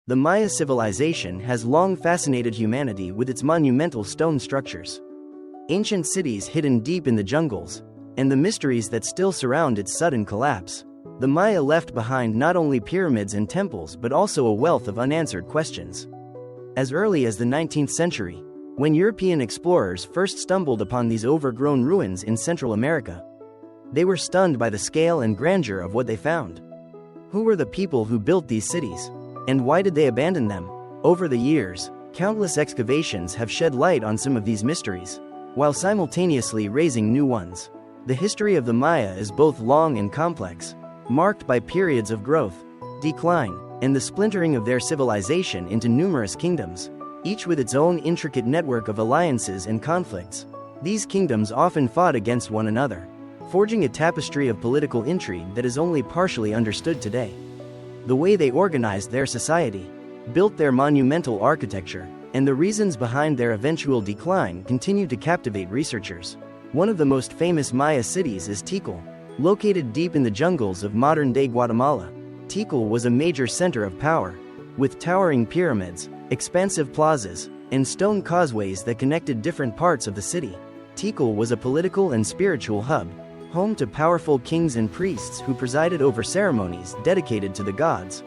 The Maya civilization has long fascinated humanity with its monumental stone structures. Ancient cities hidden deep in the jungles, and the mysteries that still surround its sudden collapse. The Maya left behind not only pyramids and temples but also a wealth of unanswered questions. As early as the 19th century, when European explorers first stumbled upon these overgrown ruins in Central America, they were stunned by the scale and grandeur of what they found. Who were the people who built these cities? And why did they abandon them? Over the years, countless excavations have shed light on some of these mysteries, while simultaneously raising new ones. The history of the Maya is both long and complex, marked by periods of growth, decline, and the splintering of their civilization into numerous kingdoms, each with its own intricate network of alliances and conflicts. These kingdoms often fought against one another, forging a tapestry of political intrigue that is only partially understood today. The way they organized their society, built their monumental architecture, and the reasons behind their eventual decline continue to captivate researchers. One of the most famous Maya cities is Tikal. Located deep in the jungles of modern-day Guatemala, Tikal was a major center of power, with towering pyramids, expansive plazas, and stone causeways that connected different parts of the city. Tikal was a political and spiritual hub, home to powerful kings and priests who presided over ceremonies dedicated to the gods.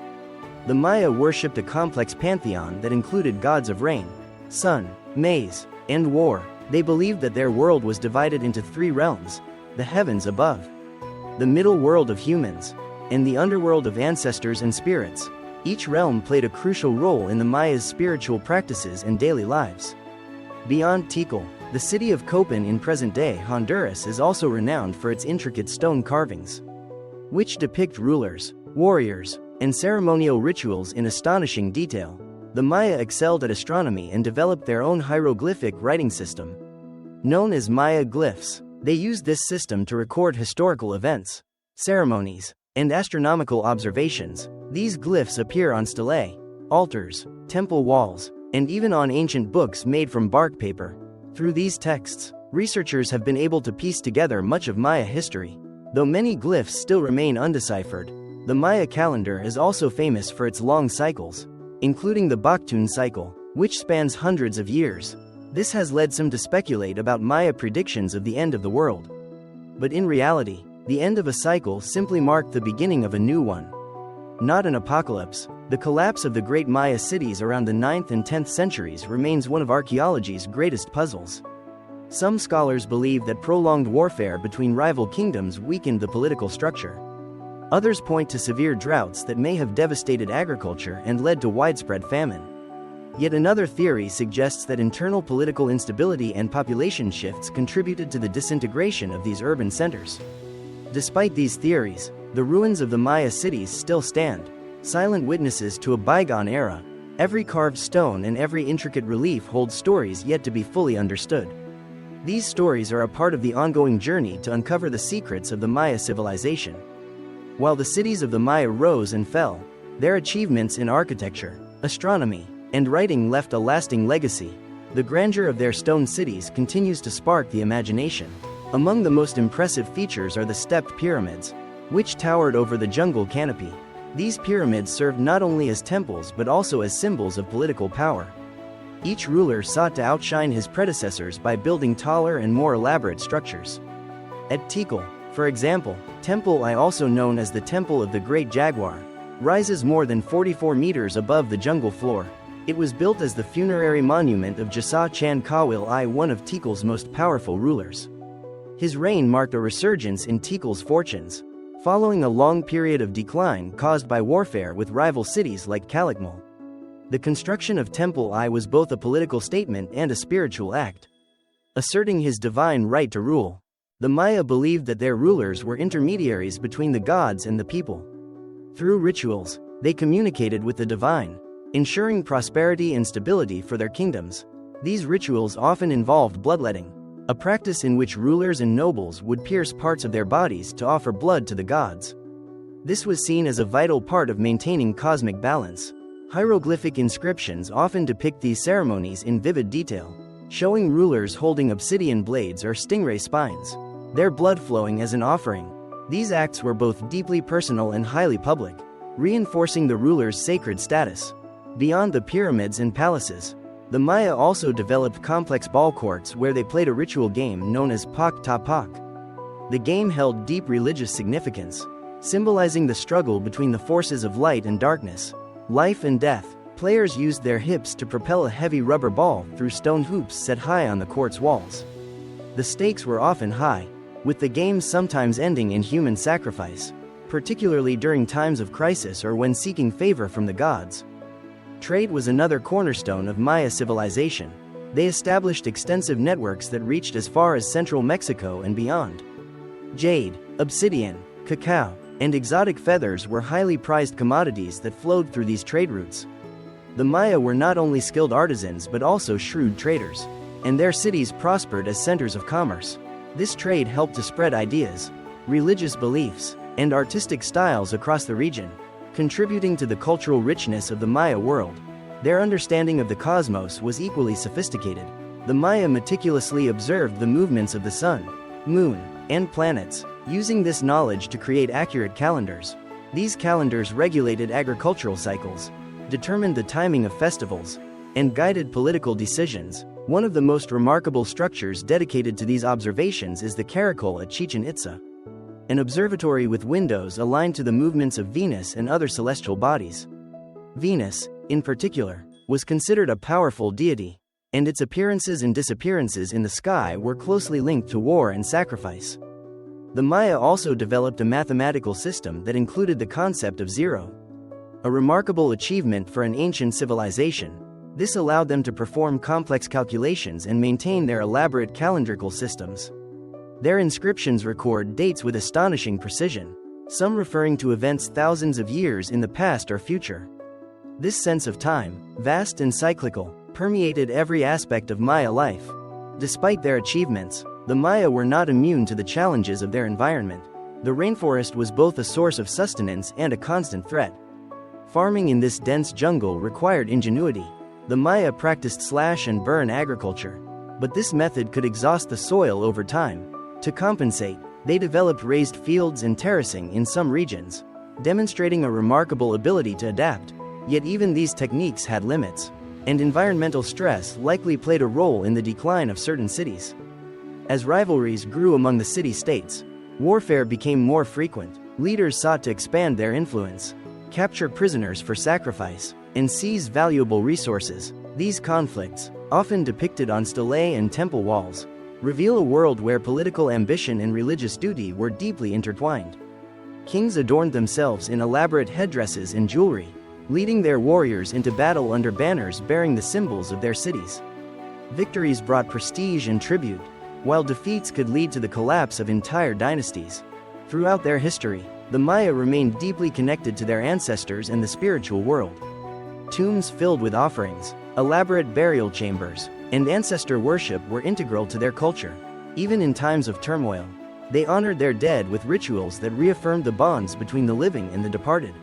The Maya worshipped a complex pantheon that included gods of rain, sun, maize, and war. They believed that their world was divided into three realms: the heavens above, the middle world of humans, and the underworld of ancestors and spirits. Each realm played a crucial role in the Maya's spiritual practices and daily lives. Beyond Tikal, the city of Copan in present-day Honduras is also renowned for its intricate stone carvings, which depict rulers, warriors, and ceremonial rituals in astonishing detail. The Maya excelled at astronomy and developed their own hieroglyphic writing system, known as Maya glyphs. They used this system to record historical events, ceremonies, and astronomical observations. These glyphs appear on stelae, altars, temple walls, and even on ancient books made from bark paper. Through these texts, researchers have been able to piece together much of Maya history. Though many glyphs still remain undeciphered, the Maya calendar is also famous for its long cycles, including the Baktun cycle, which spans hundreds of years. This has led some to speculate about Maya predictions of the end of the world. But in reality, the end of a cycle simply marked the beginning of a new one. Not an apocalypse. The collapse of the great Maya cities around the 9th and 10th centuries remains one of archaeology's greatest puzzles. Some scholars believe that prolonged warfare between rival kingdoms weakened the political structure. Others point to severe droughts that may have devastated agriculture and led to widespread famine. Yet another theory suggests that internal political instability and population shifts contributed to the disintegration of these urban centers. Despite these theories, the ruins of the Maya cities still stand, silent witnesses to a bygone era. Every carved stone and every intricate relief holds stories yet to be fully understood. These stories are a part of the ongoing journey to uncover the secrets of the Maya civilization. While the cities of the Maya rose and fell, their achievements in architecture, astronomy, and writing left a lasting legacy. The grandeur of their stone cities continues to spark the imagination. Among the most impressive features are the stepped pyramids, which towered over the jungle canopy. These pyramids served not only as temples but also as symbols of political power. Each ruler sought to outshine his predecessors by building taller and more elaborate structures. At Tikal, for example, Temple I, also known as the Temple of the Great Jaguar, rises more than 44 meters above the jungle floor. It was built as the funerary monument of Jasa Chan Kawil I, one of Tikal's most powerful rulers. His reign marked a resurgence in Tikal's fortunes, following a long period of decline caused by warfare with rival cities like Calakmul. The construction of Temple I was both a political statement and a spiritual act, asserting his divine right to rule. The Maya believed that their rulers were intermediaries between the gods and the people. Through rituals, they communicated with the divine, ensuring prosperity and stability for their kingdoms. These rituals often involved bloodletting, a practice in which rulers and nobles would pierce parts of their bodies to offer blood to the gods. This was seen as a vital part of maintaining cosmic balance. Hieroglyphic inscriptions often depict these ceremonies in vivid detail, showing rulers holding obsidian blades or stingray spines, their blood flowing as an offering. These acts were both deeply personal and highly public, reinforcing the ruler's sacred status. Beyond the pyramids and palaces, the Maya also developed complex ballcourts where they played a ritual game known as pak ta pak. The game held deep religious significance, symbolizing the struggle between the forces of light and darkness, life and death. Players used their hips to propel a heavy rubber ball through stone hoops set high on the court's walls. The stakes were often high, with the game sometimes ending in human sacrifice, particularly during times of crisis or when seeking favor from the gods. Trade was another cornerstone of Maya civilization. They established extensive networks that reached as far as central Mexico and beyond. Jade, obsidian, cacao, and exotic feathers were highly prized commodities that flowed through these trade routes. The Maya were not only skilled artisans but also shrewd traders, and their cities prospered as centers of commerce. This trade helped to spread ideas, religious beliefs, and artistic styles across the region, contributing to the cultural richness of the Maya world. Their understanding of the cosmos was equally sophisticated. The Maya meticulously observed the movements of the sun, moon, and planets, using this knowledge to create accurate calendars. These calendars regulated agricultural cycles, determined the timing of festivals, and guided political decisions. One of the most remarkable structures dedicated to these observations is the caracol at Chichen Itza, an observatory with windows aligned to the movements of Venus and other celestial bodies. Venus, in particular, was considered a powerful deity, and its appearances and disappearances in the sky were closely linked to war and sacrifice. The Maya also developed a mathematical system that included the concept of zero, a remarkable achievement for an ancient civilization. This allowed them to perform complex calculations and maintain their elaborate calendrical systems. Their inscriptions record dates with astonishing precision, some referring to events thousands of years in the past or future. This sense of time, vast and cyclical, permeated every aspect of Maya life. Despite their achievements, the Maya were not immune to the challenges of their environment. The rainforest was both a source of sustenance and a constant threat. Farming in this dense jungle required ingenuity. The Maya practiced slash-and-burn agriculture, but this method could exhaust the soil over time. To compensate, they developed raised fields and terracing in some regions, demonstrating a remarkable ability to adapt. Yet even these techniques had limits, and environmental stress likely played a role in the decline of certain cities. As rivalries grew among the city-states, warfare became more frequent. Leaders sought to expand their influence, capture prisoners for sacrifice, and seize valuable resources. These conflicts, often depicted on stelae and temple walls, reveal a world where political ambition and religious duty were deeply intertwined. Kings adorned themselves in elaborate headdresses and jewelry, leading their warriors into battle under banners bearing the symbols of their cities. Victories brought prestige and tribute, while defeats could lead to the collapse of entire dynasties. Throughout their history, the Maya remained deeply connected to their ancestors and the spiritual world. Tombs filled with offerings, elaborate burial chambers, and ancestor worship were integral to their culture. Even in times of turmoil, they honored their dead with rituals that reaffirmed the bonds between the living and the departed.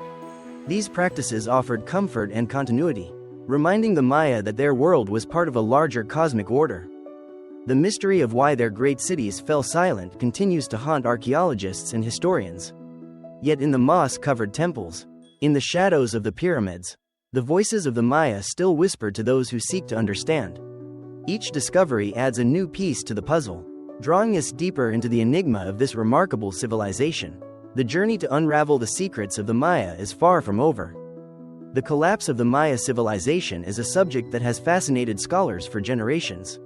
These practices offered comfort and continuity, reminding the Maya that their world was part of a larger cosmic order. The mystery of why their great cities fell silent continues to haunt archaeologists and historians. Yet in the moss-covered temples, in the shadows of the pyramids, the voices of the Maya still whisper to those who seek to understand. Each discovery adds a new piece to the puzzle, drawing us deeper into the enigma of this remarkable civilization. The journey to unravel the secrets of the Maya is far from over. The collapse of the Maya civilization is a subject that has fascinated scholars for generations.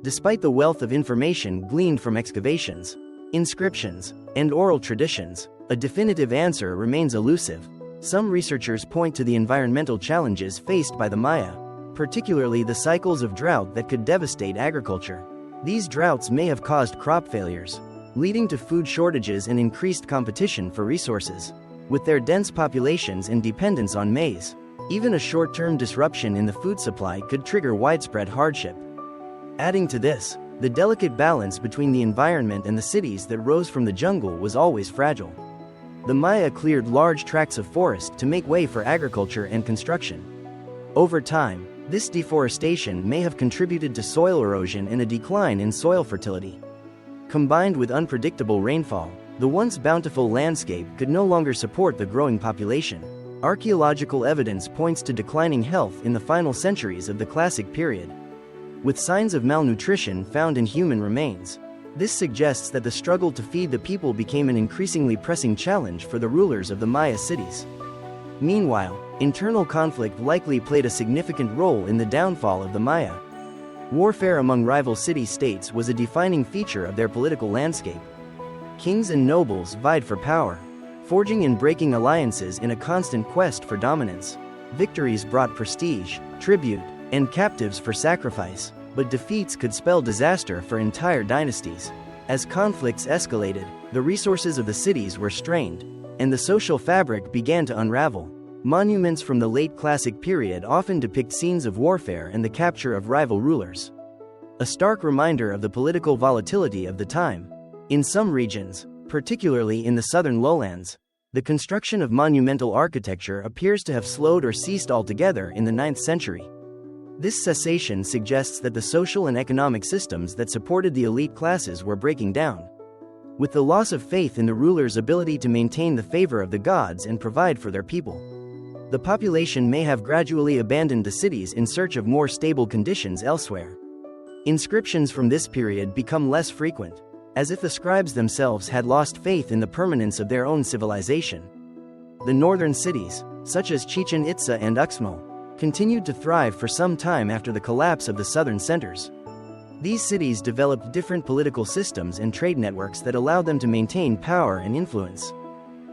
Despite the wealth of information gleaned from excavations, inscriptions, and oral traditions, a definitive answer remains elusive. Some researchers point to the environmental challenges faced by the Maya, particularly the cycles of drought that could devastate agriculture. These droughts may have caused crop failures, leading to food shortages and increased competition for resources. With their dense populations and dependence on maize, even a short-term disruption in the food supply could trigger widespread hardship. Adding to this, the delicate balance between the environment and the cities that rose from the jungle was always fragile. The Maya cleared large tracts of forest to make way for agriculture and construction. Over time, this deforestation may have contributed to soil erosion and a decline in soil fertility. Combined with unpredictable rainfall, the once bountiful landscape could no longer support the growing population. Archaeological evidence points to declining health in the final centuries of the Classic period, with signs of malnutrition found in human remains. This suggests that the struggle to feed the people became an increasingly pressing challenge for the rulers of the Maya cities. Meanwhile, internal conflict likely played a significant role in the downfall of the Maya. Warfare among rival city-states was a defining feature of their political landscape. Kings and nobles vied for power, forging and breaking alliances in a constant quest for dominance. Victories brought prestige, tribute, and captives for sacrifice, but defeats could spell disaster for entire dynasties. As conflicts escalated, the resources of the cities were strained, and the social fabric began to unravel. Monuments from the late Classic period often depict scenes of warfare and the capture of rival rulers, a stark reminder of the political volatility of the time. In some regions, particularly in the southern lowlands, the construction of monumental architecture appears to have slowed or ceased altogether in the 9th century. This cessation suggests that the social and economic systems that supported the elite classes were breaking down. With the loss of faith in the rulers' ability to maintain the favor of the gods and provide for their people, the population may have gradually abandoned the cities in search of more stable conditions elsewhere. Inscriptions from this period become less frequent, as if the scribes themselves had lost faith in the permanence of their own civilization. The northern cities, such as Chichen Itza and Uxmal, continued to thrive for some time after the collapse of the southern centers. These cities developed different political systems and trade networks that allowed them to maintain power and influence.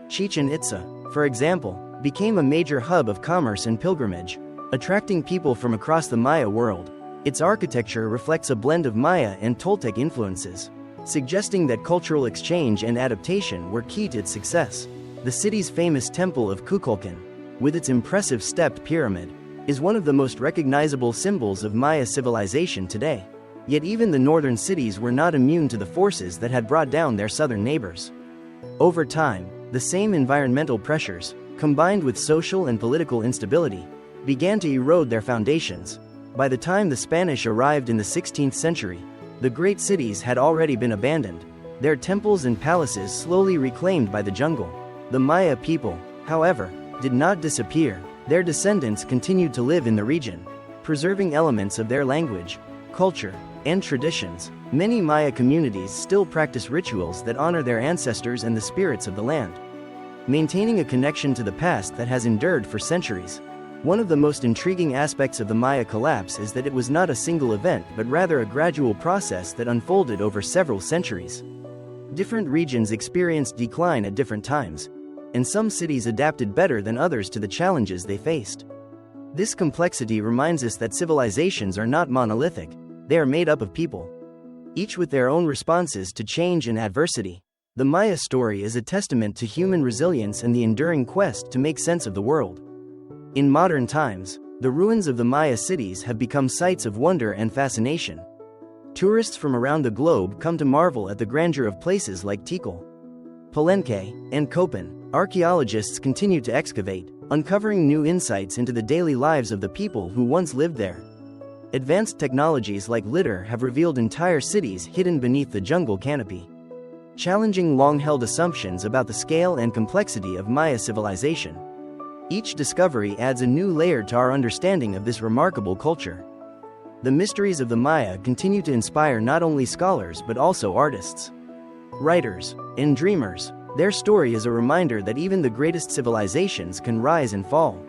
Chichen Itza, for example, became a major hub of commerce and pilgrimage, attracting people from across the Maya world. Its architecture reflects a blend of Maya and Toltec influences, suggesting that cultural exchange and adaptation were key to its success. The city's famous Temple of Kukulkan, with its impressive stepped pyramid, is one of the most recognizable symbols of Maya civilization today. Yet even the northern cities were not immune to the forces that had brought down their southern neighbors. Over time, the same environmental pressures, combined with social and political instability, began to erode their foundations. By the time the Spanish arrived in the 16th century, the great cities had already been abandoned, their temples and palaces slowly reclaimed by the jungle. The Maya people, however, did not disappear. Their descendants continued to live in the region, preserving elements of their language, culture, and traditions. Many Maya communities still practice rituals that honor their ancestors and the spirits of the land, maintaining a connection to the past that has endured for centuries. One of the most intriguing aspects of the Maya collapse is that it was not a single event but rather a gradual process that unfolded over several centuries. Different regions experienced decline at different times, and some cities adapted better than others to the challenges they faced. This complexity reminds us that civilizations are not monolithic, they are made up of people, each with their own responses to change and adversity. The Maya story is a testament to human resilience and the enduring quest to make sense of the world. In modern times, the ruins of the Maya cities have become sites of wonder and fascination. Tourists from around the globe come to marvel at the grandeur of places like Tikal, Palenque, and Copan. Archaeologists continue to excavate, uncovering new insights into the daily lives of the people who once lived there. Advanced technologies like lidar have revealed entire cities hidden beneath the jungle canopy, challenging long-held assumptions about the scale and complexity of Maya civilization. Each discovery adds a new layer to our understanding of this remarkable culture. The mysteries of the Maya continue to inspire not only scholars but also artists, writers, and dreamers. Their story is a reminder that even the greatest civilizations can rise and fall,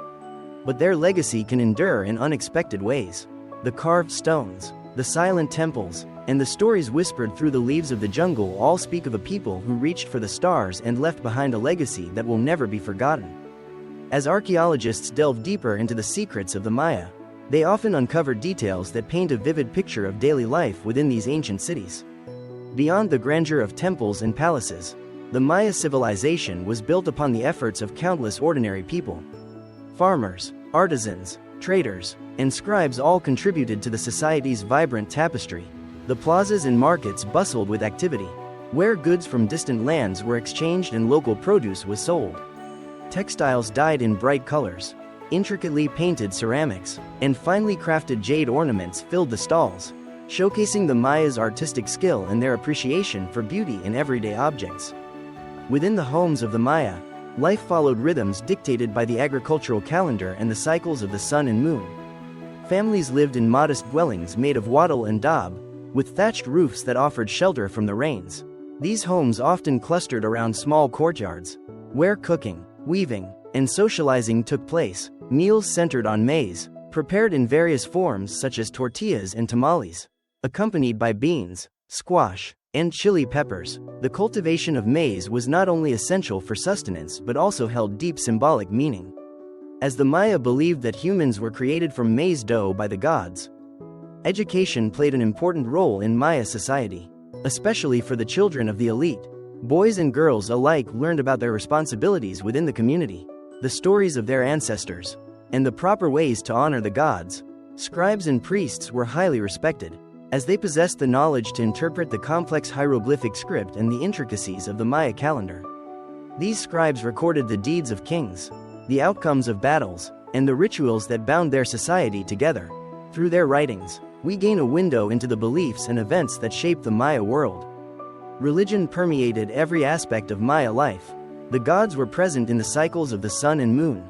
but their legacy can endure in unexpected ways. The carved stones, the silent temples, and the stories whispered through the leaves of the jungle all speak of a people who reached for the stars and left behind a legacy that will never be forgotten. As archaeologists delve deeper into the secrets of the Maya, they often uncover details that paint a vivid picture of daily life within these ancient cities. Beyond the grandeur of temples and palaces, the Maya civilization was built upon the efforts of countless ordinary people. Farmers, artisans, traders, and scribes all contributed to the society's vibrant tapestry. The plazas and markets bustled with activity, where goods from distant lands were exchanged and local produce was sold. Textiles dyed in bright colors, intricately painted ceramics, and finely crafted jade ornaments filled the stalls, showcasing the Maya's artistic skill and their appreciation for beauty in everyday objects. Within the homes of the Maya, Life followed rhythms dictated by the agricultural calendar and the cycles of the sun and moon. Families lived in modest dwellings made of wattle and daub, with thatched roofs that offered shelter from the rains. These homes often clustered around small courtyards, where cooking, weaving, and socializing took place. Meals centered on maize, prepared in various forms such as tortillas and tamales, accompanied by beans, squash, and chili peppers. The cultivation of maize was not only essential for sustenance but also held deep symbolic meaning, as the Maya believed that humans were created from maize dough by the gods. Education played an important role in Maya society, especially for the children of the elite. Boys and girls alike learned about their responsibilities within the community, the stories of their ancestors, and the proper ways to honor the gods. Scribes and priests were highly respected, as they possessed the knowledge to interpret the complex hieroglyphic script and the intricacies of the Maya calendar. These scribes recorded the deeds of kings, the outcomes of battles, and the rituals that bound their society together. Through their writings, we gain a window into the beliefs and events that shaped the Maya world. Religion permeated every aspect of Maya life. The gods were present in the cycles of the sun and moon,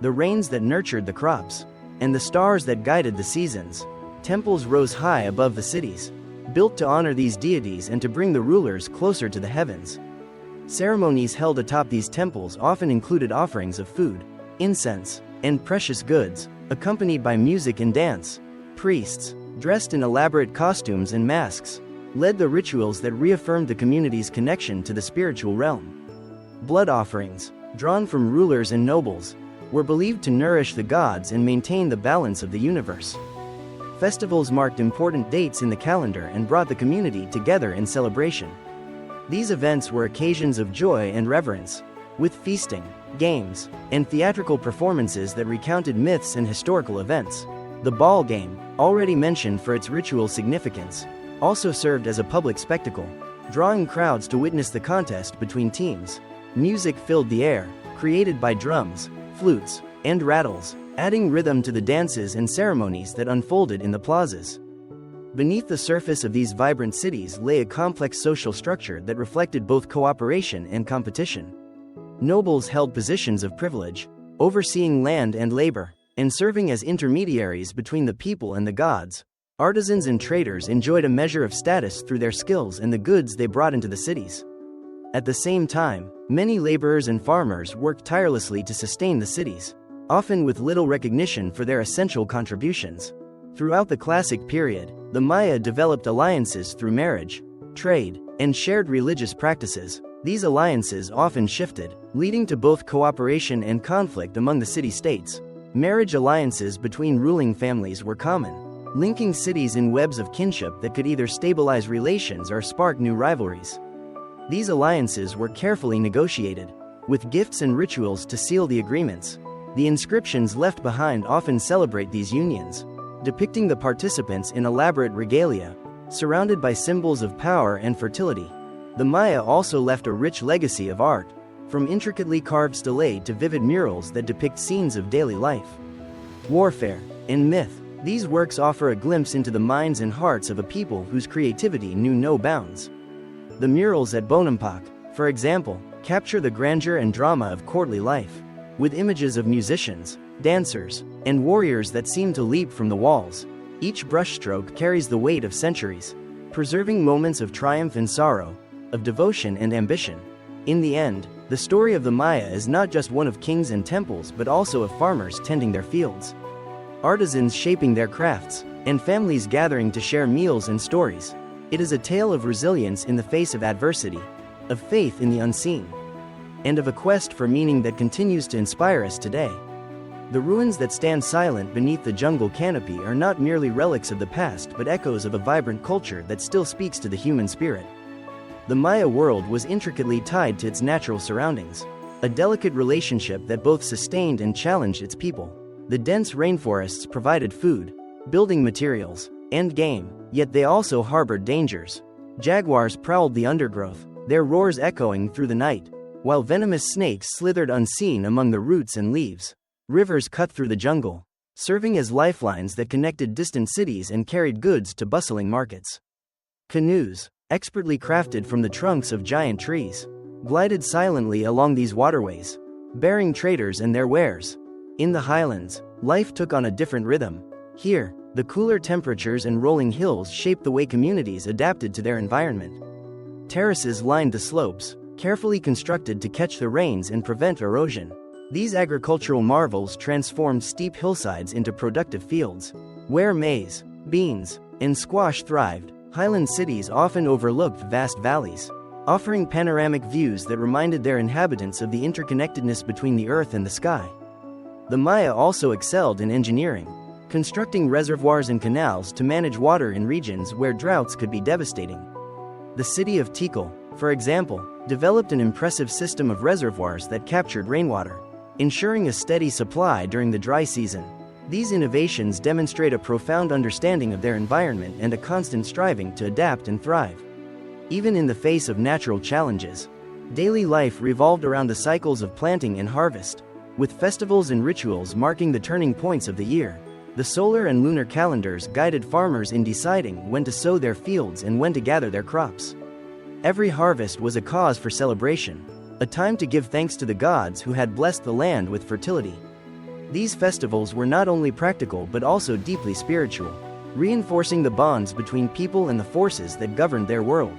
the rains that nurtured the crops, and the stars that guided the seasons. Temples rose high above the cities, built to honor these deities and to bring the rulers closer to the heavens. Ceremonies held atop these temples often included offerings of food, incense, and precious goods, accompanied by music and dance. Priests, dressed in elaborate costumes and masks, led the rituals that reaffirmed the community's connection to the spiritual realm. Blood offerings, drawn from rulers and nobles, were believed to nourish the gods and maintain the balance of the universe. Festivals marked important dates in the calendar and brought the community together in celebration. These events were occasions of joy and reverence, with feasting, games, and theatrical performances that recounted myths and historical events. The ball game, already mentioned for its ritual significance, also served as a public spectacle, drawing crowds to witness the contest between teams. Music filled the air, created by drums, flutes, and rattles, adding rhythm to the dances and ceremonies that unfolded in the plazas. Beneath the surface of these vibrant cities lay a complex social structure that reflected both cooperation and competition. Nobles held positions of privilege, overseeing land and labor, and serving as intermediaries between the people and the gods. Artisans and traders enjoyed a measure of status through their skills and the goods they brought into the cities. At the same time, many laborers and farmers worked tirelessly to sustain the cities, often with little recognition for their essential contributions. Throughout the Classic period, the Maya developed alliances through marriage, trade, and shared religious practices. These alliances often shifted, leading to both cooperation and conflict among the city-states. Marriage alliances between ruling families were common, linking cities in webs of kinship that could either stabilize relations or spark new rivalries. These alliances were carefully negotiated, with gifts and rituals to seal the agreements. The inscriptions left behind often celebrate these unions, depicting the participants in elaborate regalia, surrounded by symbols of power and fertility. The Maya also left a rich legacy of art, from intricately carved stelae to vivid murals that depict scenes of daily life, warfare, and myth. These works offer a glimpse into the minds and hearts of a people whose creativity knew no bounds. The murals at Bonampak, for example, capture the grandeur and drama of courtly life, with images of musicians, dancers, and warriors that seem to leap from the walls. Each brushstroke carries the weight of centuries, preserving moments of triumph and sorrow, of devotion and ambition. In the end, the story of the Maya is not just one of kings and temples but also of farmers tending their fields, artisans shaping their crafts, and families gathering to share meals and stories. It is a tale of resilience in the face of adversity, of faith in the unseen, and of a quest for meaning that continues to inspire us today. The ruins that stand silent beneath the jungle canopy are not merely relics of the past but echoes of a vibrant culture that still speaks to the human spirit. The Maya world was intricately tied to its natural surroundings, a delicate relationship that both sustained and challenged its people. The dense rainforests provided food, building materials, and game, yet they also harbored dangers. Jaguars prowled the undergrowth, their roars echoing through the night, while venomous snakes slithered unseen among the roots and leaves. Rivers cut through the jungle, serving as lifelines that connected distant cities and carried goods to bustling markets. Canoes, expertly crafted from the trunks of giant trees, glided silently along these waterways, bearing traders and their wares. In the highlands, life took on a different rhythm. Here, the cooler temperatures and rolling hills shaped the way communities adapted to their environment. Terraces lined the slopes, carefully constructed to catch the rains and prevent erosion. These agricultural marvels transformed steep hillsides into productive fields. Where maize, beans, and squash thrived, highland cities often overlooked vast valleys, offering panoramic views that reminded their inhabitants of the interconnectedness between the earth and the sky. The Maya also excelled in engineering, constructing reservoirs and canals to manage water in regions where droughts could be devastating. The city of Tikal, for example, developed an impressive system of reservoirs that captured rainwater, ensuring a steady supply during the dry season. These innovations demonstrate a profound understanding of their environment and a constant striving to adapt and thrive. Even in the face of natural challenges, daily life revolved around the cycles of planting and harvest, with festivals and rituals marking the turning points of the year. The solar and lunar calendars guided farmers in deciding when to sow their fields and when to gather their crops. Every harvest was a cause for celebration, a time to give thanks to the gods who had blessed the land with fertility. These festivals were not only practical but also deeply spiritual, reinforcing the bonds between people and the forces that governed their world.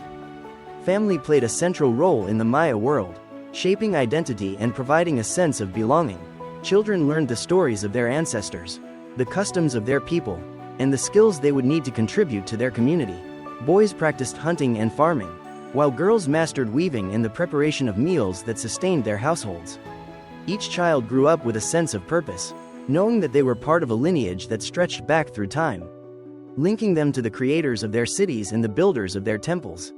Family played a central role in the Maya world, shaping identity and providing a sense of belonging. Children learned the stories of their ancestors, the customs of their people, and the skills they would need to contribute to their community. Boys practiced hunting and farming, while girls mastered weaving and the preparation of meals that sustained their households. Each child grew up with a sense of purpose, knowing that they were part of a lineage that stretched back through time, linking them to the creators of their cities and the builders of their temples.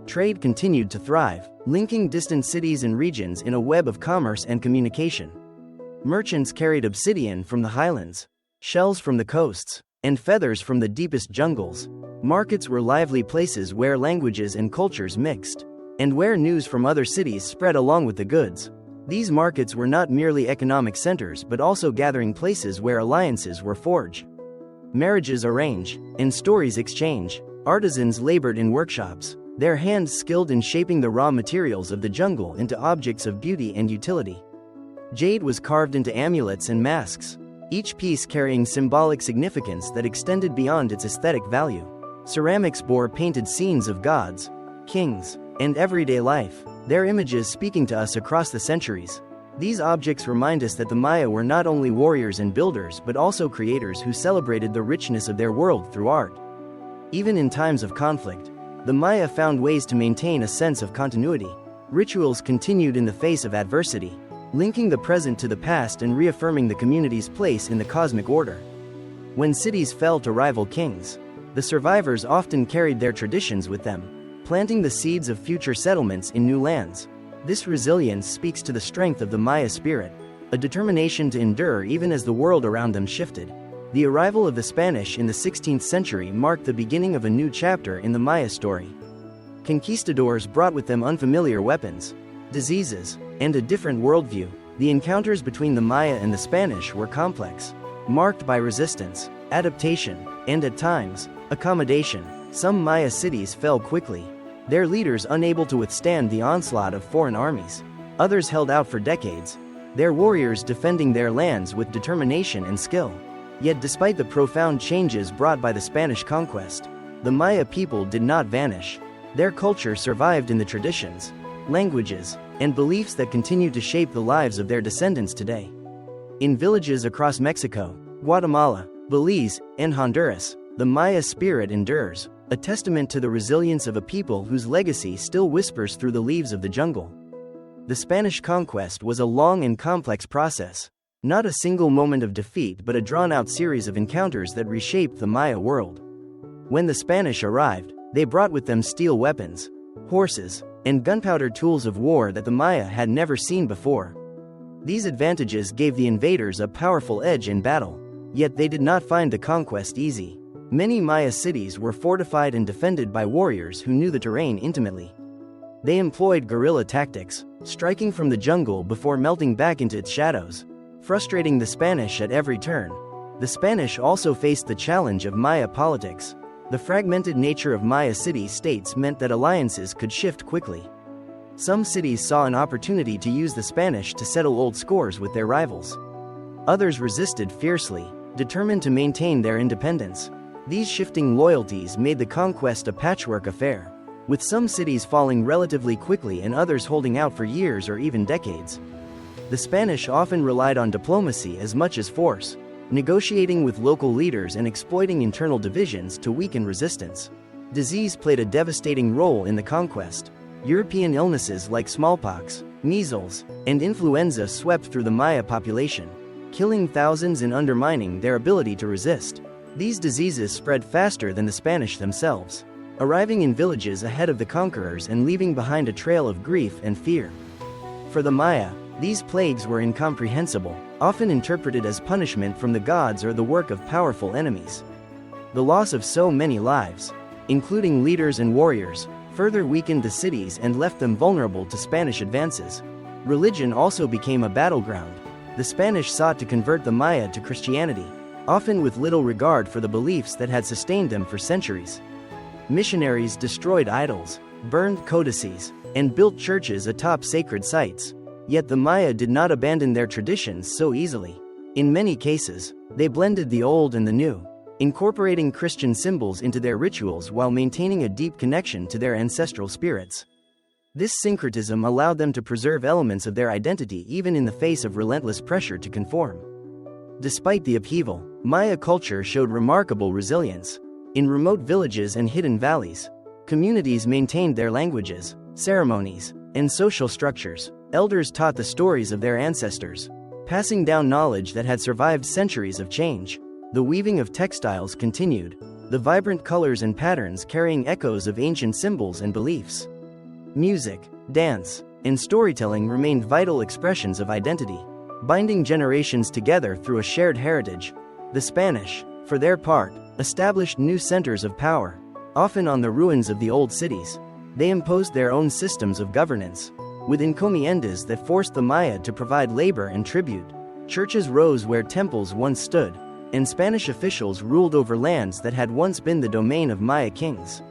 Trade continued to thrive, linking distant cities and regions in a web of commerce and communication. Merchants carried obsidian from the highlands, shells from the coasts, and feathers from the deepest jungles. Markets were lively places where languages and cultures mixed, and where news from other cities spread along with the goods. These markets were not merely economic centers but also gathering places where alliances were forged, marriages arranged, and stories exchanged. Artisans labored in workshops, their hands skilled in shaping the raw materials of the jungle into objects of beauty and utility. Jade was carved into amulets and masks, each piece carrying symbolic significance that extended beyond its aesthetic value. Ceramics bore painted scenes of gods, kings, and everyday life, their images speaking to us across the centuries. These objects remind us that the Maya were not only warriors and builders but also creators who celebrated the richness of their world through art. Even in times of conflict, the Maya found ways to maintain a sense of continuity. Rituals continued in the face of adversity, linking the present to the past and reaffirming the community's place in the cosmic order. When cities fell to rival kings, the survivors often carried their traditions with them, planting the seeds of future settlements in new lands. This resilience speaks to the strength of the Maya spirit, a determination to endure even as the world around them shifted. The arrival of the Spanish in the 16th century marked the beginning of a new chapter in the Maya story. Conquistadors brought with them unfamiliar weapons, diseases, and a different worldview. The encounters between the Maya and the Spanish were complex, marked by resistance, adaptation, and at times, accommodation. Some Maya cities fell quickly, their leaders unable to withstand the onslaught of foreign armies. Others held out for decades, their warriors defending their lands with determination and skill. Yet despite the profound changes brought by the Spanish conquest, the Maya people did not vanish. Their culture survived in the traditions, languages, and beliefs that continue to shape the lives of their descendants today. In villages across Mexico, Guatemala, Belize, and Honduras, the Maya spirit endures, a testament to the resilience of a people whose legacy still whispers through the leaves of the jungle. The Spanish conquest was a long and complex process, not a single moment of defeat but a drawn-out series of encounters that reshaped the Maya world. When the Spanish arrived, they brought with them steel weapons, horses, and gunpowder tools of war that the Maya had never seen before. These advantages gave the invaders a powerful edge in battle, yet they did not find the conquest easy. Many Maya cities were fortified and defended by warriors who knew the terrain intimately. They employed guerrilla tactics, striking from the jungle before melting back into its shadows, frustrating the Spanish at every turn. The Spanish also faced the challenge of Maya politics. The fragmented nature of Maya city-states meant that alliances could shift quickly. Some cities saw an opportunity to use the Spanish to settle old scores with their rivals. Others resisted fiercely, determined to maintain their independence. These shifting loyalties made the conquest a patchwork affair, with some cities falling relatively quickly and others holding out for years or even decades. The Spanish often relied on diplomacy as much as force, negotiating with local leaders and exploiting internal divisions to weaken resistance. Disease played a devastating role in the conquest. European illnesses like smallpox, measles, and influenza swept through the Maya population, killing thousands and undermining their ability to resist. These diseases spread faster than the Spanish themselves, arriving in villages ahead of the conquerors and leaving behind a trail of grief and fear. For the Maya, these plagues were incomprehensible, often interpreted as punishment from the gods or the work of powerful enemies. The loss of so many lives, including leaders and warriors, further weakened the cities and left them vulnerable to Spanish advances. Religion also became a battleground. The Spanish sought to convert the Maya to Christianity, often with little regard for the beliefs that had sustained them for centuries. Missionaries destroyed idols, burned codices, and built churches atop sacred sites. Yet the Maya did not abandon their traditions so easily. In many cases, they blended the old and the new, incorporating Christian symbols into their rituals while maintaining a deep connection to their ancestral spirits. This syncretism allowed them to preserve elements of their identity even in the face of relentless pressure to conform. Despite the upheaval, Maya culture showed remarkable resilience. In remote villages and hidden valleys, communities maintained their languages, ceremonies, and social structures. Elders taught the stories of their ancestors, passing down knowledge that had survived centuries of change. The weaving of textiles continued, the vibrant colors and patterns carrying echoes of ancient symbols and beliefs. Music, dance, and storytelling remained vital expressions of identity, binding generations together through a shared heritage. The Spanish, for their part, established new centers of power, often on the ruins of the old cities. They imposed their own systems of governance, with encomiendas that forced the Maya to provide labor and tribute. Churches rose where temples once stood, and Spanish officials ruled over lands that had once been the domain of Maya kings.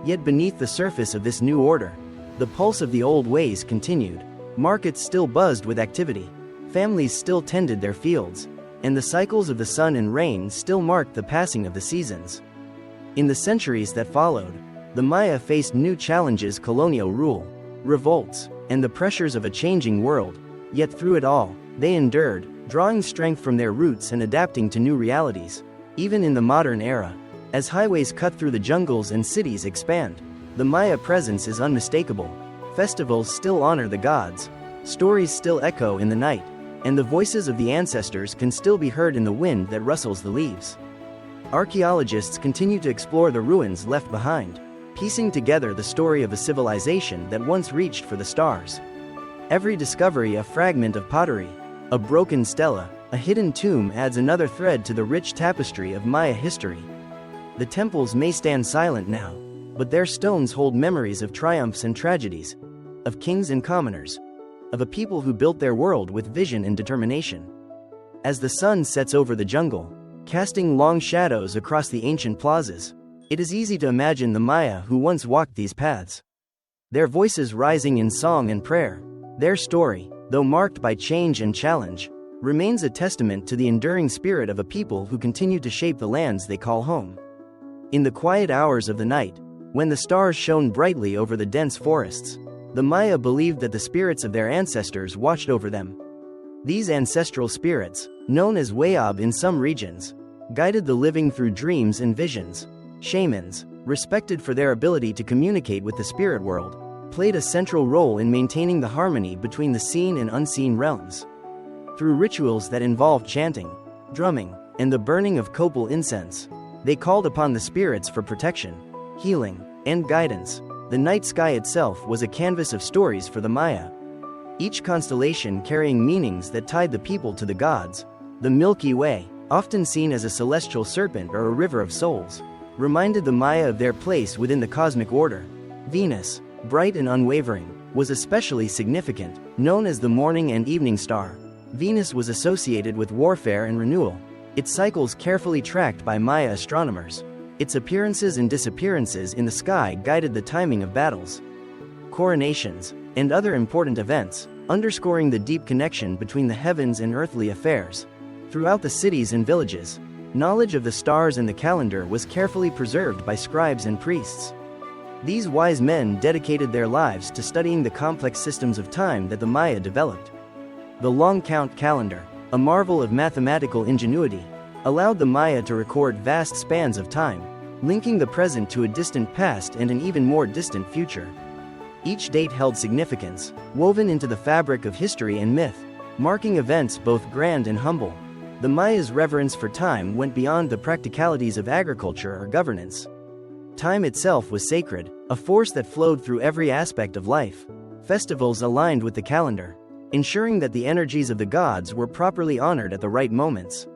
Yet beneath the surface of this new order, the pulse of the old ways continued. Markets still buzzed with activity, families still tended their fields, and the cycles of the sun and rain still marked the passing of the seasons. In the centuries that followed, the Maya faced new challenges: colonial rule, revolts, and the pressures of a changing world. Yet through it all, they endured, drawing strength from their roots and adapting to new realities. Even in the modern era, as highways cut through the jungles and cities expand, the Maya presence is unmistakable. Festivals still honor the gods, stories still echo in the night, and the voices of the ancestors can still be heard in the wind that rustles the leaves. Archaeologists continue to explore the ruins left behind, piecing together the story of a civilization that once reached for the stars. Every discovery, a fragment of pottery, a broken stela, a hidden tomb, adds another thread to the rich tapestry of Maya history. The temples may stand silent now, but their stones hold memories of triumphs and tragedies, of kings and commoners, of a people who built their world with vision and determination. As the sun sets over the jungle, casting long shadows across the ancient plazas, it is easy to imagine the Maya who once walked these paths. Their voices rising in song and prayer. Their story, though marked by change and challenge, remains a testament to the enduring spirit of a people who continue to shape the lands they call home. In the quiet hours of the night, when the stars shone brightly over the dense forests, the Maya believed that the spirits of their ancestors watched over them. These ancestral spirits, known as wayab in some regions, guided the living through dreams and visions. Shamans, respected for their ability to communicate with the spirit world, played a central role in maintaining the harmony between the seen and unseen realms. Through rituals that involved chanting, drumming, and the burning of copal incense, they called upon the spirits for protection, healing, and guidance. The night sky itself was a canvas of stories for the Maya, each constellation carrying meanings that tied the people to the gods. The Milky Way, often seen as a celestial serpent or a river of souls, reminded the Maya of their place within the cosmic order. Venus, bright and unwavering, was especially significant. Known as the morning and evening star, Venus was associated with warfare and renewal, its cycles carefully tracked by Maya astronomers. Its appearances and disappearances in the sky guided the timing of battles. Coronations, and other important events, underscoring the deep connection between the heavens and earthly affairs. Throughout the cities and villages, knowledge of the stars and the calendar was carefully preserved by scribes and priests. These wise men dedicated their lives to studying the complex systems of time that the Maya developed. The long count calendar, a marvel of mathematical ingenuity, allowed the Maya to record vast spans of time, linking the present to a distant past and an even more distant future. Each date held significance, woven into the fabric of history and myth, marking events both grand and humble. The Maya's reverence for time went beyond the practicalities of agriculture or governance. Time itself was sacred, a force that flowed through every aspect of life. Festivals aligned with the calendar, ensuring that the energies of the gods were properly honored at the right moments.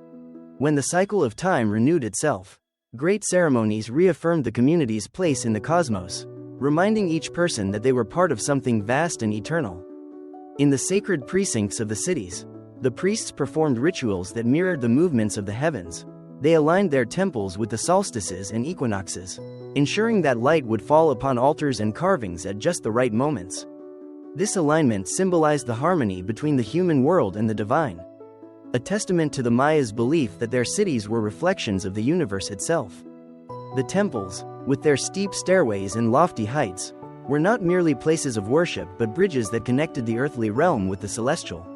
When the cycle of time renewed itself, great ceremonies reaffirmed the community's place in the cosmos, reminding each person that they were part of something vast and eternal. In the sacred precincts of the cities, the priests performed rituals that mirrored the movements of the heavens. They aligned their temples with the solstices and equinoxes, ensuring that light would fall upon altars and carvings at just the right moments. This alignment symbolized the harmony between the human world and the divine, a testament to the Maya's belief that their cities were reflections of the universe itself. The temples, with their steep stairways and lofty heights, were not merely places of worship but bridges that connected the earthly realm with the celestial.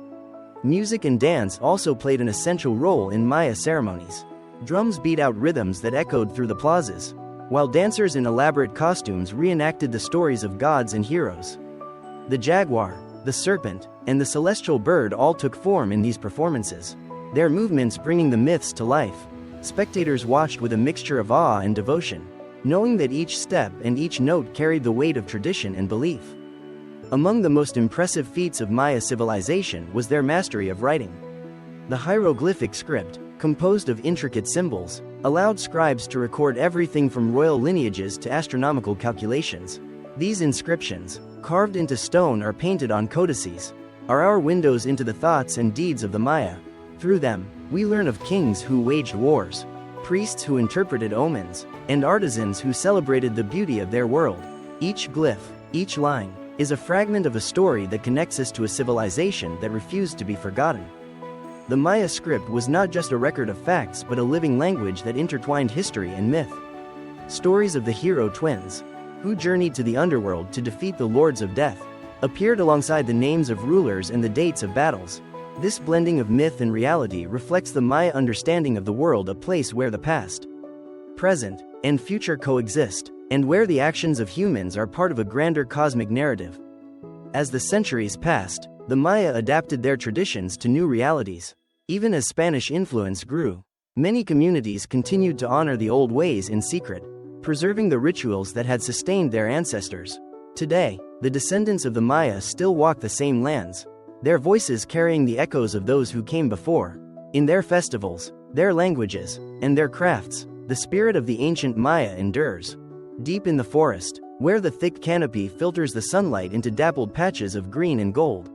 Music and dance also played an essential role in Maya ceremonies. Drums beat out rhythms that echoed through the plazas, while dancers in elaborate costumes reenacted the stories of gods and heroes. The jaguar, the serpent, and the celestial bird all took form in these performances, their movements bringing the myths to life. Spectators watched with a mixture of awe and devotion, knowing that each step and each note carried the weight of tradition and belief. Among the most impressive feats of Maya civilization was their mastery of writing. The hieroglyphic script, composed of intricate symbols, allowed scribes to record everything from royal lineages to astronomical calculations. These inscriptions, carved into stone or painted on codices, are our windows into the thoughts and deeds of the Maya. Through them, we learn of kings who waged wars, priests who interpreted omens, and artisans who celebrated the beauty of their world. Each glyph, each line, is a fragment of a story that connects us to a civilization that refused to be forgotten. The Maya script was not just a record of facts but a living language that intertwined history and myth. Stories of the hero twins, who journeyed to the underworld to defeat the lords of death, appeared alongside the names of rulers and the dates of battles. This blending of myth and reality reflects the Maya understanding of the world, a place where the past, present, and future coexist, and where the actions of humans are part of a grander cosmic narrative. As the centuries passed, the Maya adapted their traditions to new realities. Even as Spanish influence grew, many communities continued to honor the old ways in secret, preserving the rituals that had sustained their ancestors. Today, the descendants of the Maya still walk the same lands, their voices carrying the echoes of those who came before. In their festivals, their languages, and their crafts, the spirit of the ancient Maya endures. Deep in the forest, where the thick canopy filters the sunlight into dappled patches of green and gold,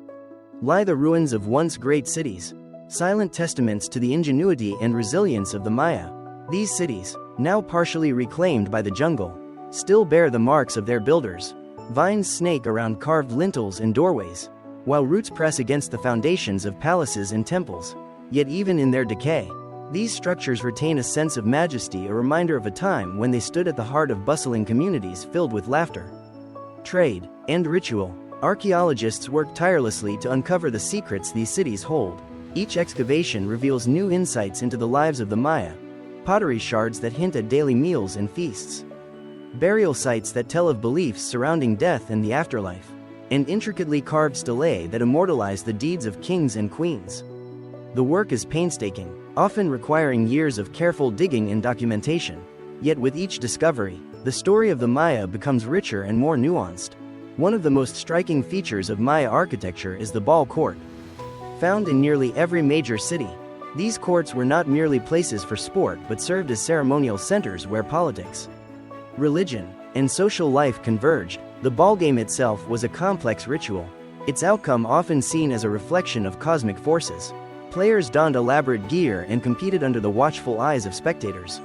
lie the ruins of once great cities, silent testaments to the ingenuity and resilience of the Maya. These cities, now partially reclaimed by the jungle, still bear the marks of their builders. Vines snake around carved lintels and doorways, while roots press against the foundations of palaces and temples. Yet even in their decay, these structures retain a sense of majesty, a reminder of a time when they stood at the heart of bustling communities filled with laughter, trade, and ritual. Archaeologists work tirelessly to uncover the secrets these cities hold. Each excavation reveals new insights into the lives of the Maya: pottery shards that hint at daily meals and feasts, burial sites that tell of beliefs surrounding death and the afterlife, and intricately carved stelae that immortalize the deeds of kings and queens. The work is painstaking, often requiring years of careful digging and documentation. Yet with each discovery, the story of the Maya becomes richer and more nuanced. One of the most striking features of Maya architecture is the ball court. Found in nearly every major city, these courts were not merely places for sport but served as ceremonial centers where politics, religion, and social life converged. The ballgame itself was a complex ritual, its outcome often seen as a reflection of cosmic forces. Players donned elaborate gear and competed under the watchful eyes of spectators,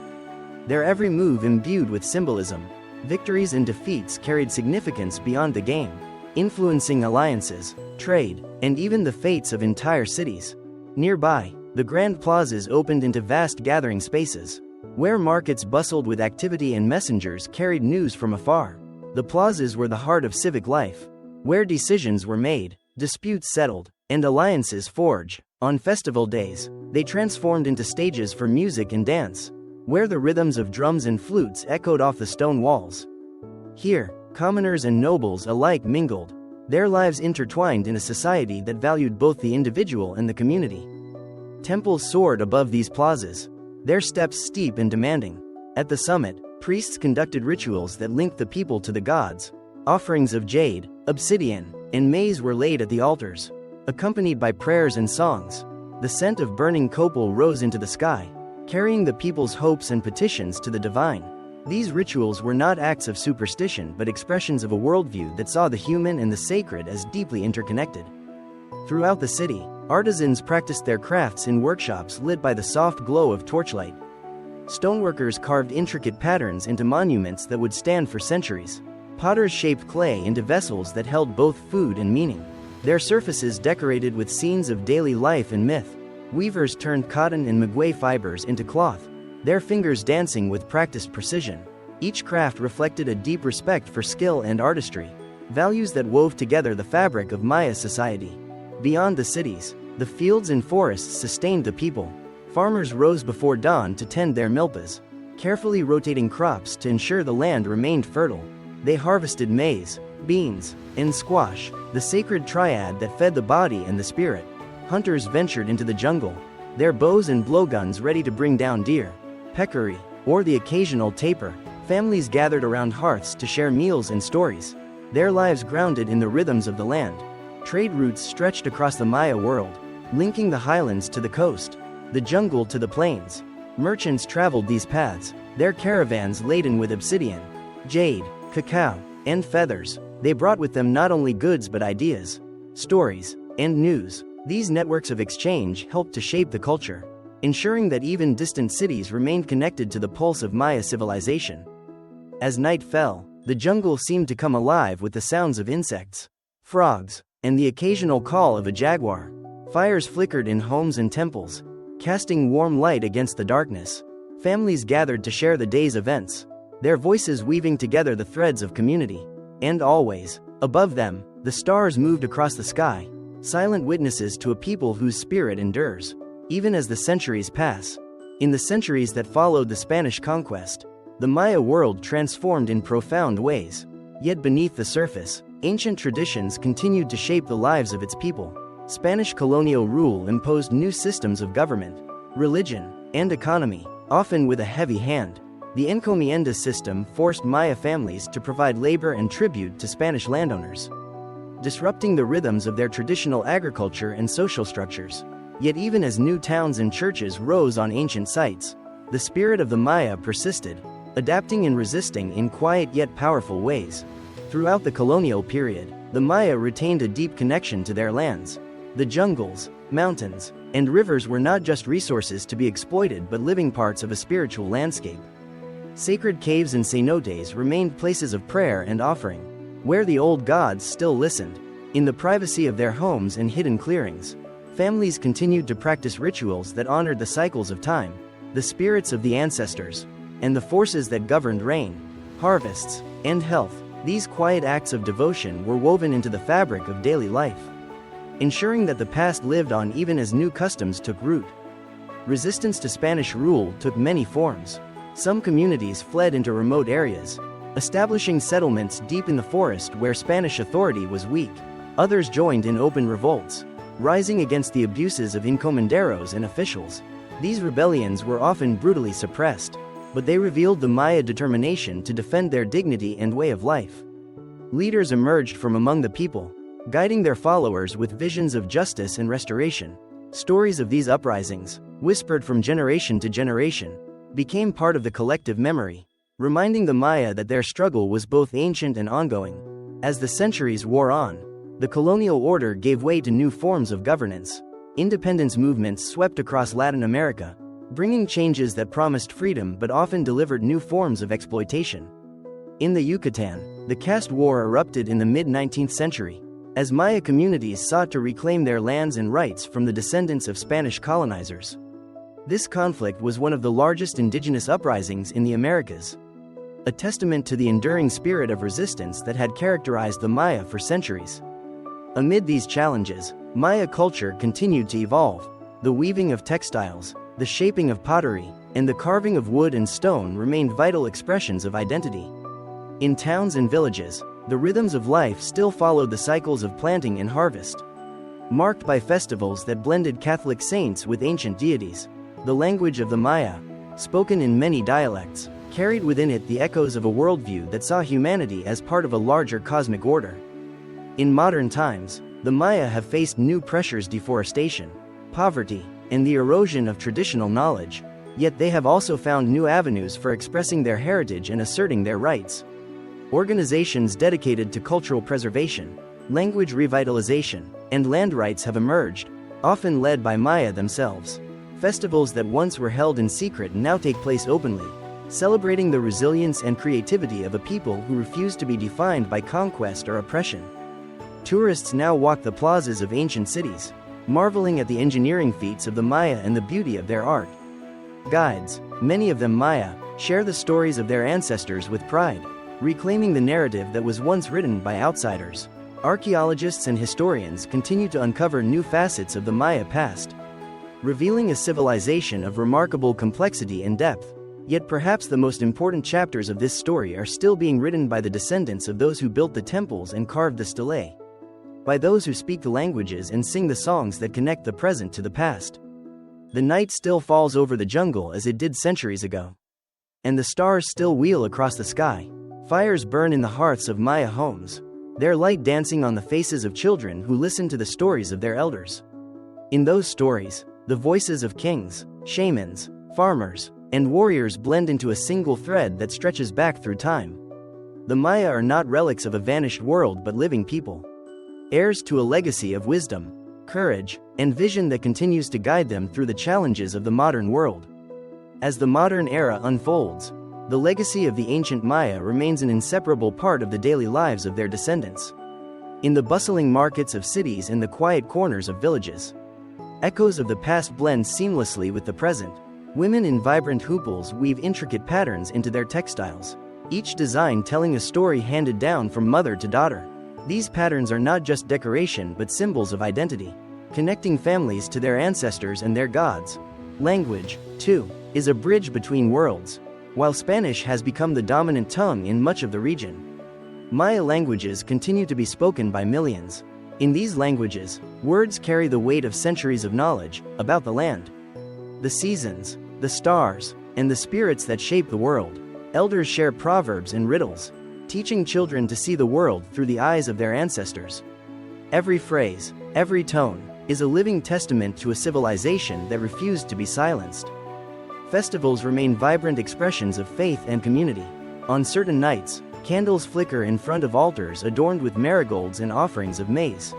their every move imbued with symbolism. Victories and defeats carried significance beyond the game. influencing alliances, trade, and even the fates of entire cities. Nearby, the grand plazas opened into vast gathering spaces, where markets bustled with activity and messengers carried news from afar. The plazas were the heart of civic life, where decisions were made, disputes settled, and alliances forged. On festival days, they transformed into stages for music and dance, where the rhythms of drums and flutes echoed off the stone walls. Here, commoners and nobles alike mingled, their lives intertwined in a society that valued both the individual and the community. Temples soared above these plazas, their steps steep and demanding. At the summit, priests conducted rituals that linked the people to the gods. Offerings of jade, obsidian, and maize were laid at the altars, accompanied by prayers and songs. The scent of burning copal rose into the sky, carrying the people's hopes and petitions to the divine. These rituals were not acts of superstition but expressions of a worldview that saw the human and the sacred as deeply interconnected. Throughout the city, artisans practiced their crafts in workshops lit by the soft glow of torchlight. Stoneworkers carved intricate patterns into monuments that would stand for centuries. Potters shaped clay into vessels that held both food and meaning, their surfaces decorated with scenes of daily life and myth. Weavers turned cotton and maguey fibers into cloth, their fingers dancing with practiced precision. Each craft reflected a deep respect for skill and artistry, values that wove together the fabric of Maya society. Beyond the cities, the fields and forests sustained the people. Farmers rose before dawn to tend their milpas, carefully rotating crops to ensure the land remained fertile. They harvested maize, beans, and squash, the sacred triad that fed the body and the spirit. Hunters ventured into the jungle, their bows and blowguns ready to bring down deer, peccary, or the occasional tapir. Families gathered around hearths to share meals and stories, their lives grounded in the rhythms of the land. Trade routes stretched across the Maya world, linking the highlands to the coast, the jungle to the plains. Merchants traveled these paths, their caravans laden with obsidian, jade, cacao, and feathers. They brought with them not only goods but ideas, stories, and news. These networks of exchange helped to shape the culture, ensuring that even distant cities remained connected to the pulse of Maya civilization. As night fell, the jungle seemed to come alive with the sounds of insects, frogs, and the occasional call of a jaguar. Fires flickered in homes and temples, casting warm light against the darkness. Families gathered to share the day's events, their voices weaving together the threads of community. And always, above them, the stars moved across the sky, silent witnesses to a people whose spirit endures, even as the centuries pass. In the centuries that followed the Spanish conquest, the Maya world transformed in profound ways. Yet beneath the surface, ancient traditions continued to shape the lives of its people. Spanish colonial rule imposed new systems of government, religion, and economy, often with a heavy hand. The encomienda system forced Maya families to provide labor and tribute to Spanish landowners, disrupting the rhythms of their traditional agriculture and social structures. Yet even as new towns and churches rose on ancient sites, the spirit of the Maya persisted, adapting and resisting in quiet yet powerful ways. Throughout the colonial period, the Maya retained a deep connection to their lands. The jungles, mountains, and rivers were not just resources to be exploited but living parts of a spiritual landscape. Sacred caves and cenotes remained places of prayer and offering, where the old gods still listened. In the privacy of their homes and hidden clearings, families continued to practice rituals that honored the cycles of time, the spirits of the ancestors, and the forces that governed rain, harvests, and health. These quiet acts of devotion were woven into the fabric of daily life, ensuring that the past lived on even as new customs took root. Resistance to Spanish rule took many forms. Some communities fled into remote areas, establishing settlements deep in the forest where Spanish authority was weak. Others joined in open revolts, rising against the abuses of encomenderos and officials. These rebellions were often brutally suppressed, but they revealed the Maya determination to defend their dignity and way of life. Leaders emerged from among the people, guiding their followers with visions of justice and restoration. Stories of these uprisings, whispered from generation to generation, became part of the collective memory, reminding the Maya that their struggle was both ancient and ongoing. As the centuries wore on, the colonial order gave way to new forms of governance. Independence movements swept across Latin America, bringing changes that promised freedom but often delivered new forms of exploitation. In the Yucatan, the caste war erupted in the mid-19th century, as Maya communities sought to reclaim their lands and rights from the descendants of Spanish colonizers. This conflict was one of the largest indigenous uprisings in the Americas, a testament to the enduring spirit of resistance that had characterized the Maya for centuries. Amid these challenges, Maya culture continued to evolve. The weaving of textiles, the shaping of pottery, and the carving of wood and stone remained vital expressions of identity. In towns and villages, the rhythms of life still followed the cycles of planting and harvest, marked by festivals that blended Catholic saints with ancient deities. The language of the Maya, spoken in many dialects, carried within it the echoes of a worldview that saw humanity as part of a larger cosmic order. In modern times, the Maya have faced new pressures: deforestation, poverty, and the erosion of traditional knowledge, yet they have also found new avenues for expressing their heritage and asserting their rights. Organizations dedicated to cultural preservation, language revitalization, and land rights have emerged, often led by Maya themselves. Festivals that once were held in secret now take place openly, celebrating the resilience and creativity of a people who refuse to be defined by conquest or oppression. Tourists now walk the plazas of ancient cities, marveling at the engineering feats of the Maya and the beauty of their art. Guides, many of them Maya, share the stories of their ancestors with pride, reclaiming the narrative that was once written by outsiders. Archaeologists and historians continue to uncover new facets of the Maya past, revealing a civilization of remarkable complexity and depth. Yet perhaps the most important chapters of this story are still being written by the descendants of those who built the temples and carved the stelae, by those who speak the languages and sing the songs that connect the present to the past. The night still falls over the jungle as it did centuries ago, and the stars still wheel across the sky. Fires burn in the hearths of Maya homes, their light dancing on the faces of children who listen to the stories of their elders. In those stories, the voices of kings, shamans, farmers, and warriors blend into a single thread that stretches back through time. The Maya are not relics of a vanished world but living people, heirs to a legacy of wisdom, courage, and vision that continues to guide them through the challenges of the modern world. As the modern era unfolds, the legacy of the ancient Maya remains an inseparable part of the daily lives of their descendants. In the bustling markets of cities and the quiet corners of villages, echoes of the past blend seamlessly with the present. Women in vibrant hooples weave intricate patterns into their textiles, each design telling a story handed down from mother to daughter. These patterns are not just decoration but symbols of identity, connecting families to their ancestors and their gods. Language, too, is a bridge between worlds. While Spanish has become the dominant tongue in much of the region, Maya languages continue to be spoken by millions. In these languages, words carry the weight of centuries of knowledge about the land, the seasons, the stars, and the spirits that shape the world. Elders share proverbs and riddles, teaching children to see the world through the eyes of their ancestors. Every phrase, every tone, is a living testament to a civilization that refused to be silenced. Festivals remain vibrant expressions of faith and community. On certain nights, candles flicker in front of altars adorned with marigolds and offerings of maize,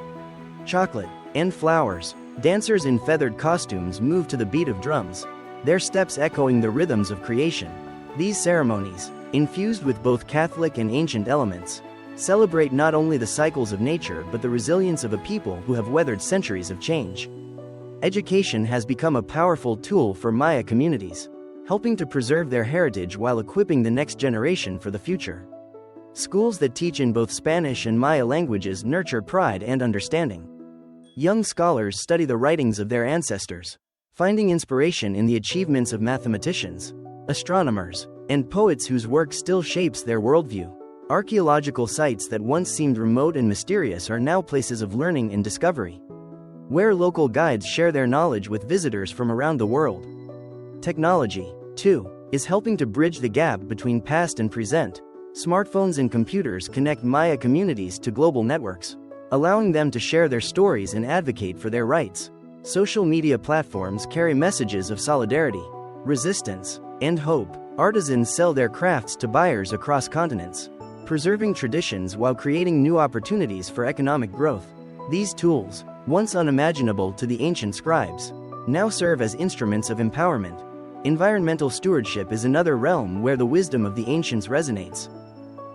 chocolate, and flowers. Dancers in feathered costumes move to the beat of drums, their steps echoing the rhythms of creation. These ceremonies, infused with both Catholic and ancient elements, celebrate not only the cycles of nature but the resilience of a people who have weathered centuries of change. Education has become a powerful tool for Maya communities, helping to preserve their heritage while equipping the next generation for the future. Schools that teach in both Spanish and Maya languages nurture pride and understanding. Young scholars study the writings of their ancestors, finding inspiration in the achievements of mathematicians, astronomers, and poets whose work still shapes their worldview. Archaeological sites that once seemed remote and mysterious are now places of learning and discovery, where local guides share their knowledge with visitors from around the world. Technology, too, is helping to bridge the gap between past and present. Smartphones and computers connect Maya communities to global networks, allowing them to share their stories and advocate for their rights. Social media platforms carry messages of solidarity, resistance, and hope. Artisans sell their crafts to buyers across continents, preserving traditions while creating new opportunities for economic growth. These tools, once unimaginable to the ancient scribes, now serve as instruments of empowerment. Environmental stewardship is another realm where the wisdom of the ancients resonates.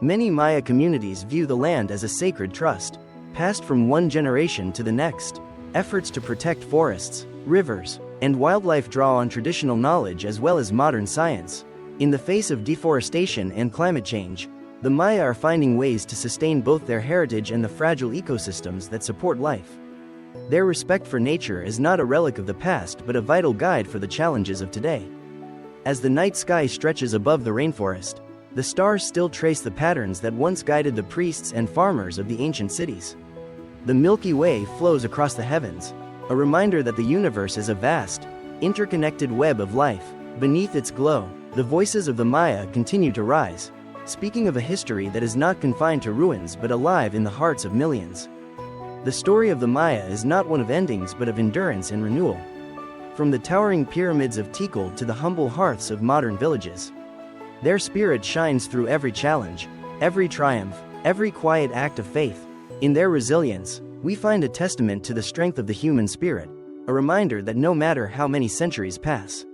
Many Maya communities view the land as a sacred trust, passed from one generation to the next. Efforts to protect forests, rivers, and wildlife draw on traditional knowledge as well as modern science. In the face of deforestation and climate change, the Maya are finding ways to sustain both their heritage and the fragile ecosystems that support life. Their respect for nature is not a relic of the past but a vital guide for the challenges of today. As the night sky stretches above the rainforest, the stars still trace the patterns that once guided the priests and farmers of the ancient cities. The Milky Way flows across the heavens, a reminder that the universe is a vast, interconnected web of life. Beneath its glow, the voices of the Maya continue to rise, speaking of a history that is not confined to ruins but alive in the hearts of millions. The story of the Maya is not one of endings but of endurance and renewal. From the towering pyramids of Tikal to the humble hearths of modern villages, their spirit shines through every challenge, every triumph, every quiet act of faith. In their resilience, we find a testament to the strength of the human spirit, a reminder that no matter how many centuries pass,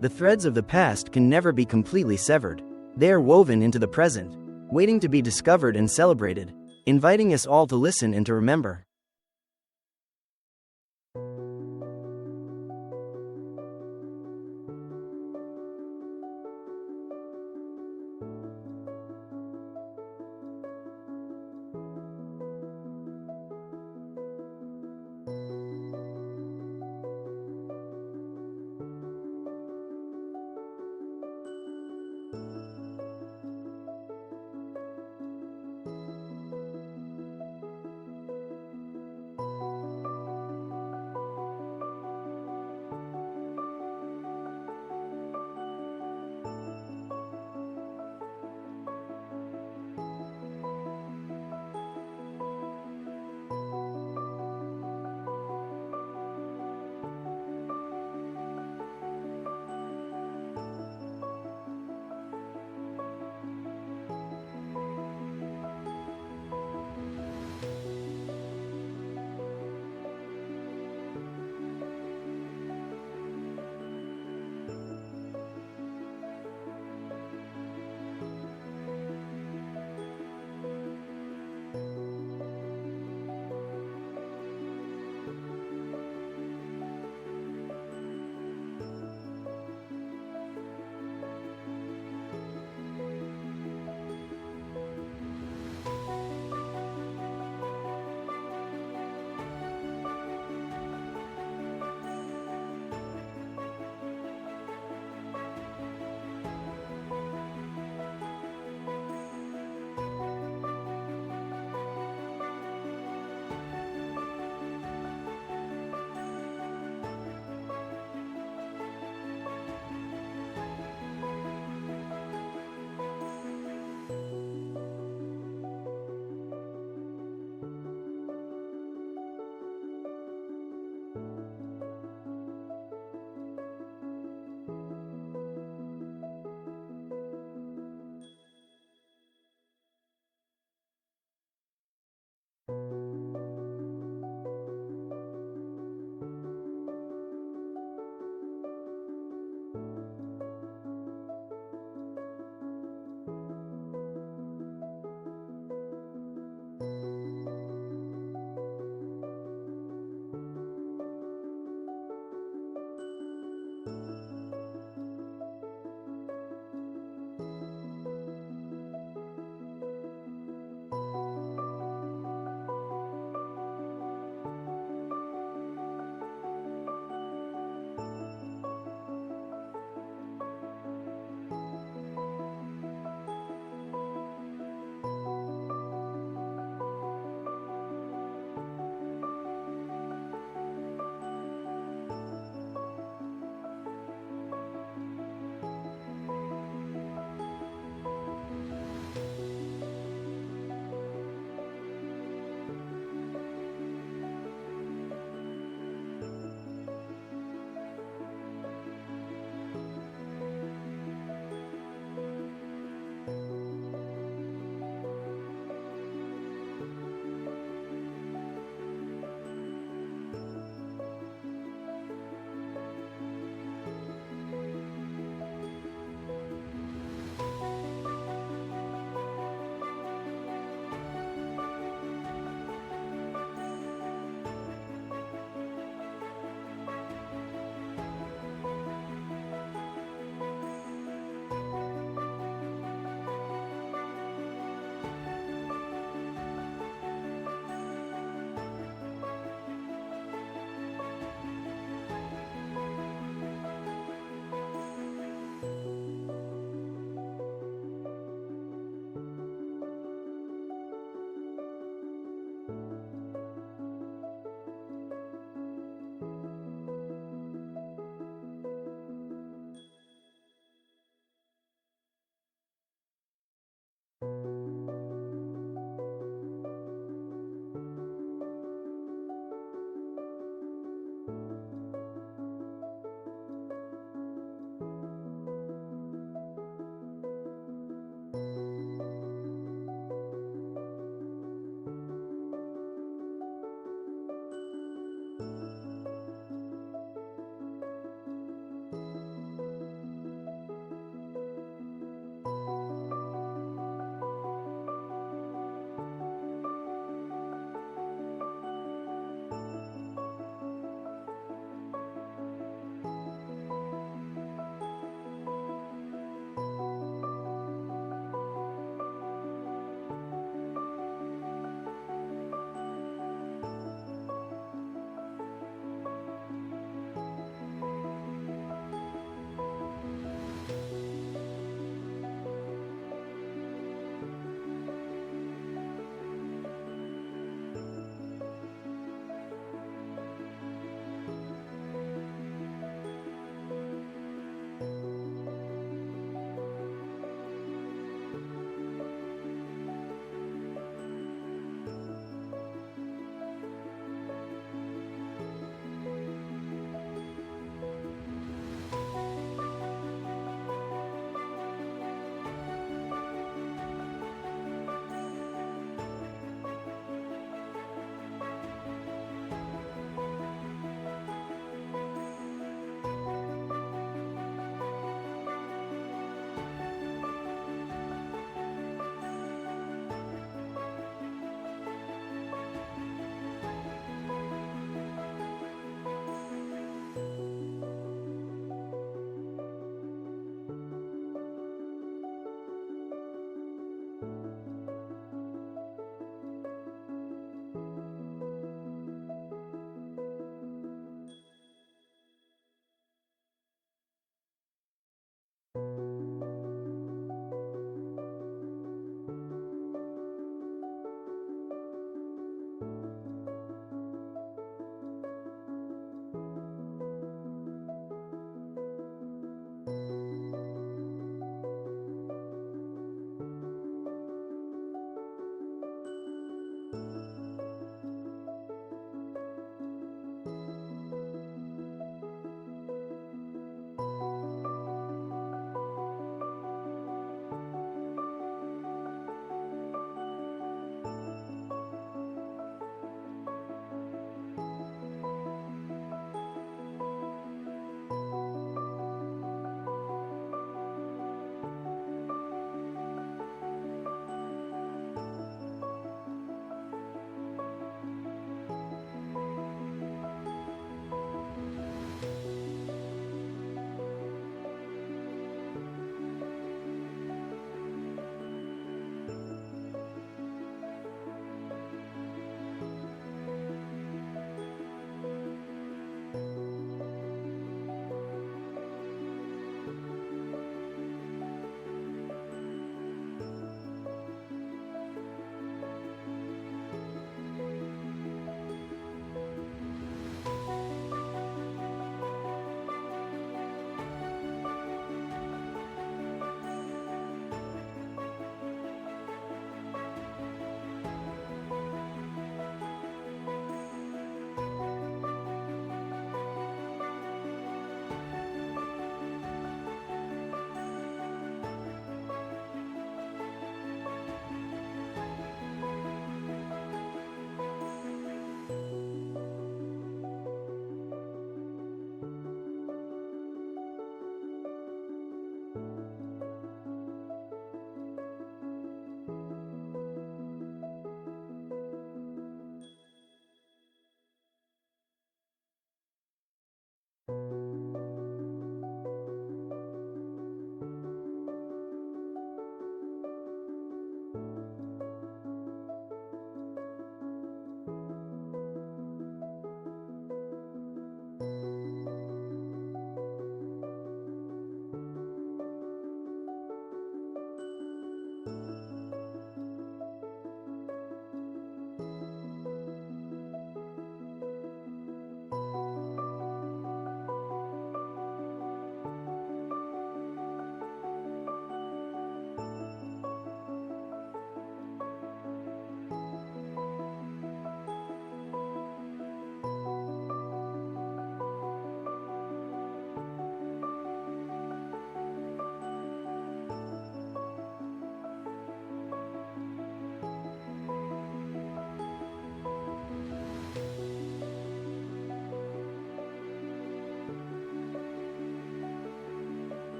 the threads of the past can never be completely severed. They are woven into the present, waiting to be discovered and celebrated, inviting us all to listen and to remember.